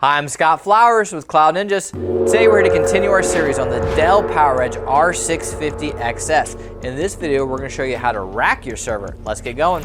Hi, I'm Scott Flowers with Cloud Ninjas. Today we're going to continue our series on the Dell PowerEdge R650xs. In this video, we're going to show you how to rack your server. Let's get going.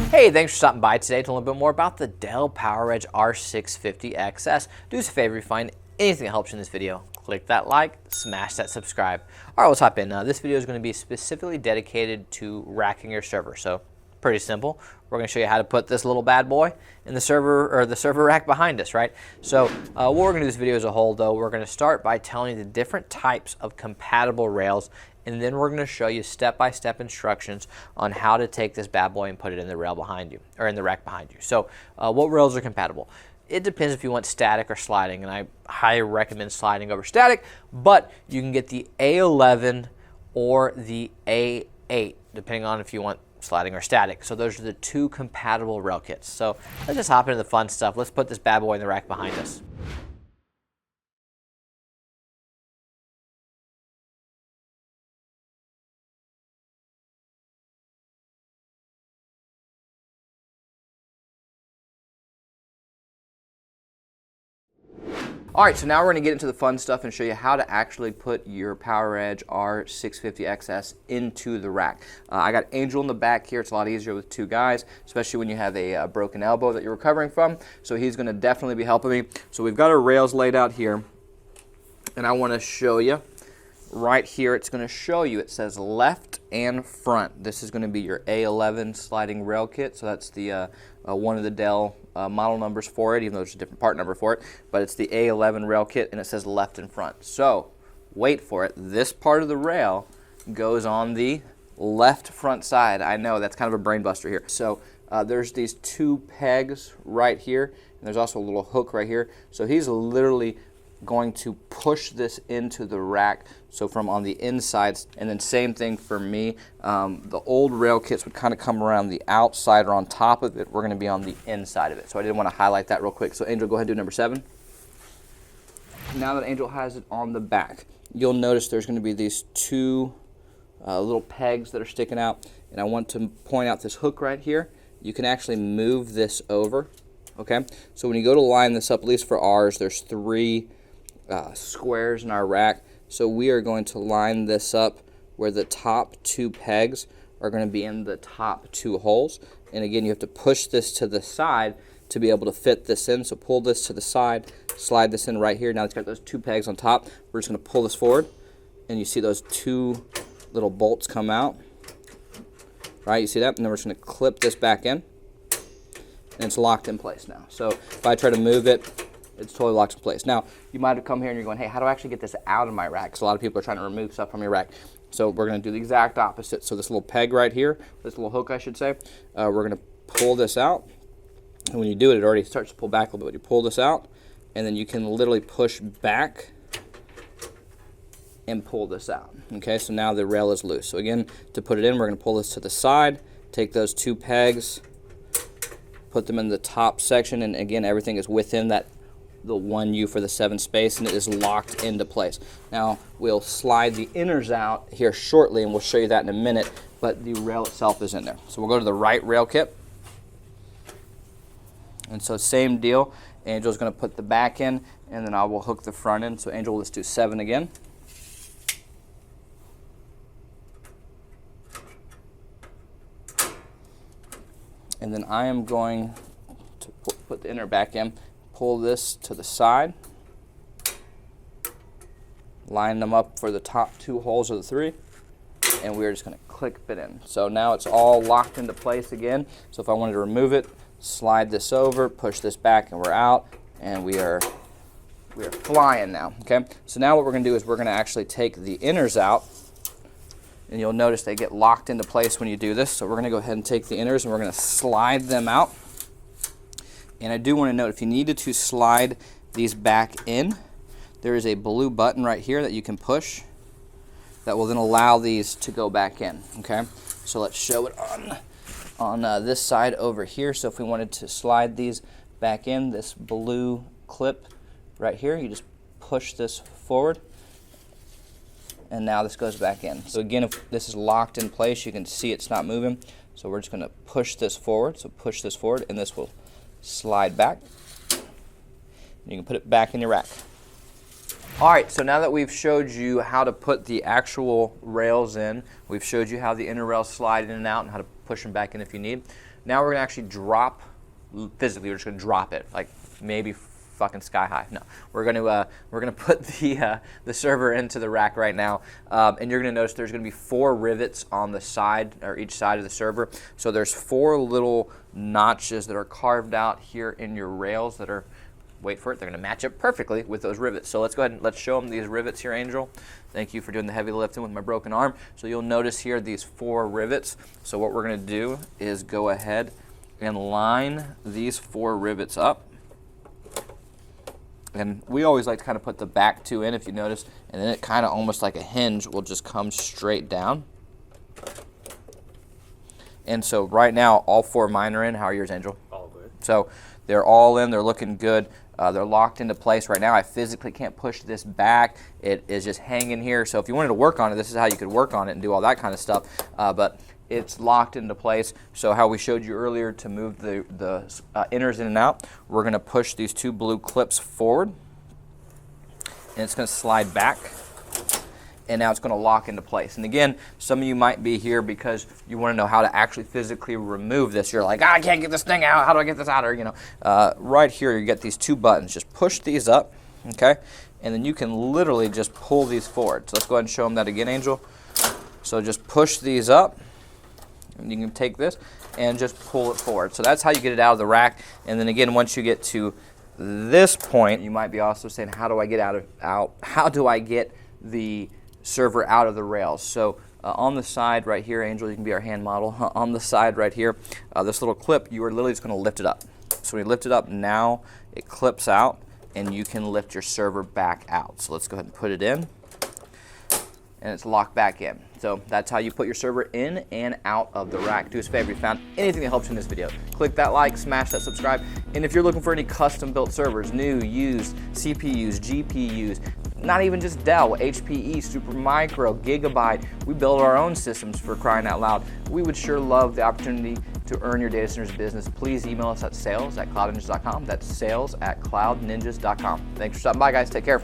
Hey, thanks for stopping by today to learn a little bit more about the Dell PowerEdge R650xs. Do us a favor if you find anything that helps you in this video. Click that like, smash that subscribe. All right, let's hop in. This video is going to be specifically dedicated to racking your server. So pretty simple. We're going to show you how to put this little bad boy in the server or the server rack behind us, right? So what we're going to do this video as a whole, though, we're going to start by telling you the different types of compatible rails, and then we're going to show you step-by-step instructions on how to take this bad boy and put it in the rail behind you, or in the rack behind you. So what rails are compatible? It depends if you want static or sliding, and I highly recommend sliding over static, but you can get the A11 or the A8, depending on if you want sliding or static. So those are the two compatible rail kits. So let's just hop into the fun stuff. Let's put this bad boy in the rack behind us. All right, so now we're going to get into the fun stuff and show you how to actually put your PowerEdge R650xs into the rack. I got Angel in the back here. It's a lot easier with two guys, especially when you have a broken elbow that you're recovering from. So he's going to definitely be helping me. So we've got our rails laid out here, and I want to show you right here. It's going to show you, it says left and front. This is going to be your A11 sliding rail kit. So that's the one of the Dell model numbers for it, even though there's a different part number for it, but it's the A11 rail kit, and it says left and front. So wait for it, this part of the rail goes on the left front side. I know that's kind of a brain buster here. So there's these two pegs right here, and there's also a little hook right here. So he's literally going to push this into the rack, so from on the inside. And then same thing for me. The old rail kits would kind of come around the outside or on top of it. We're going to be on the inside of it. So I did want to highlight that real quick. So Angel, go ahead and do number 7. Now that Angel has it on the back, you'll notice there's going to be these two little pegs that are sticking out, and I want to point out this hook right here. You can actually move this over. Okay, so when you go to line this up, at least for ours, there's 3 squares in our rack. So we are going to line this up where the top 2 pegs are going to be in the top 2 holes. And again, you have to push this to the side to be able to fit this in. So pull this to the side, slide this in right here. Now it's got those 2 pegs on top. We're just going to pull this forward, and you see those 2 little bolts come out. Right, you see that? And then we're just going to clip this back in, and it's locked in place now. So if I try to move it, it's totally locked in place. Now, you might have come here and you're going, hey, how do I actually get this out of my rack? Because a lot of people are trying to remove stuff from your rack. So we're going to do the exact opposite. So this little peg right here, this little hook I should say, we're going to pull this out. And when you do it, it already starts to pull back a little bit. You pull this out, and then you can literally push back and pull this out. Okay, so now the rail is loose. So again, to put it in, we're going to pull this to the side, take those 2 pegs, put them in the top section, and again, everything is within that the 1U for the 7 space, and it is locked into place. Now we'll slide the inners out here shortly, and we'll show you that in a minute, but the rail itself is in there. So we'll go to the right rail kit, and so same deal. Angel's going to put the back in, and then I will hook the front in. So Angel, let's do 7 again. And then I am going to put the inner back in. Pull this to the side, line them up for the top 2 holes of the 3, and we're just going to click it in. So now it's all locked into place again. So if I wanted to remove it, slide this over, push this back, and we're out, and we are flying now. Okay. So now what we're going to do is we're going to actually take the inners out, and you'll notice they get locked into place when you do this. So we're going to go ahead and take the inners, and we're going to slide them out. And I do want to note, if you needed to slide these back in, there is a blue button right here that you can push that will then allow these to go back in. Okay, so let's show it on this side over here. So if we wanted to slide these back in, this blue clip right here, you just push this forward, and now this goes back in. So again, if this is locked in place, you can see it's not moving. So we're just going to push this forward. So push this forward, and this will slide back. You can put it back in your rack. All right, so now that we've showed you how to put the actual rails in, we've showed you how the inner rails slide in and out and how to push them back in if you need. Now we're gonna actually drop, physically, we're just gonna drop it, like maybe fucking sky high. No, we're gonna put the server into the rack right now, and you're gonna notice there's gonna be 4 rivets on the side, or each side of the server. So there's 4 little notches that are carved out here in your rails that are, wait for it, they're gonna match up perfectly with those rivets. So let's go ahead and let's show them these rivets here, Angel. Thank you for doing the heavy lifting with my broken arm. So you'll notice here these 4 rivets. So what we're gonna do is go ahead and line these 4 rivets up. And we always like to kind of put the back 2 in, if you notice, and then it kind of almost like a hinge will just come straight down. And so right now, all 4 of mine are in. How are yours, Angel? All good. So they're all in, they're looking good. They're locked into place right now. I physically can't push this back. It is just hanging here. So if you wanted to work on it, this is how you could work on it and do all that kind of stuff. But it's locked into place. So how we showed you earlier to move the inners in and out, we're gonna push these 2 blue clips forward, and it's gonna slide back, and now it's gonna lock into place. And again, some of you might be here because you wanna know how to actually physically remove this. You're like, I can't get this thing out, how do I get this out? Or, you know, right here, you get these 2 buttons. Just push these up, okay? And then you can literally just pull these forward. So let's go ahead and show them that again, Angel. So just push these up, and you can take this and just pull it forward. So that's how you get it out of the rack. And then again, once you get to this point, you might be also saying, how do I get how do I get the server out of the rails? So on the side right here, Angel, you can be our hand model. On the side right here, this little clip, you are literally just gonna lift it up. So when you lift it up, now it clips out, and you can lift your server back out. So let's go ahead and put it in, and it's locked back in. So that's how you put your server in and out of the rack. Do us a favor, if you found anything that helps you in this video, click that like, smash that subscribe, and if you're looking for any custom built servers, new, used, CPUs, GPUs, not even just Dell, HPE, Supermicro, Gigabyte, we build our own systems, for crying out loud. We would sure love the opportunity to earn your data center's business. Please email us at sales@cloudninjas.com. That's sales@cloudninjas.com. Thanks for stopping by, guys. Take care.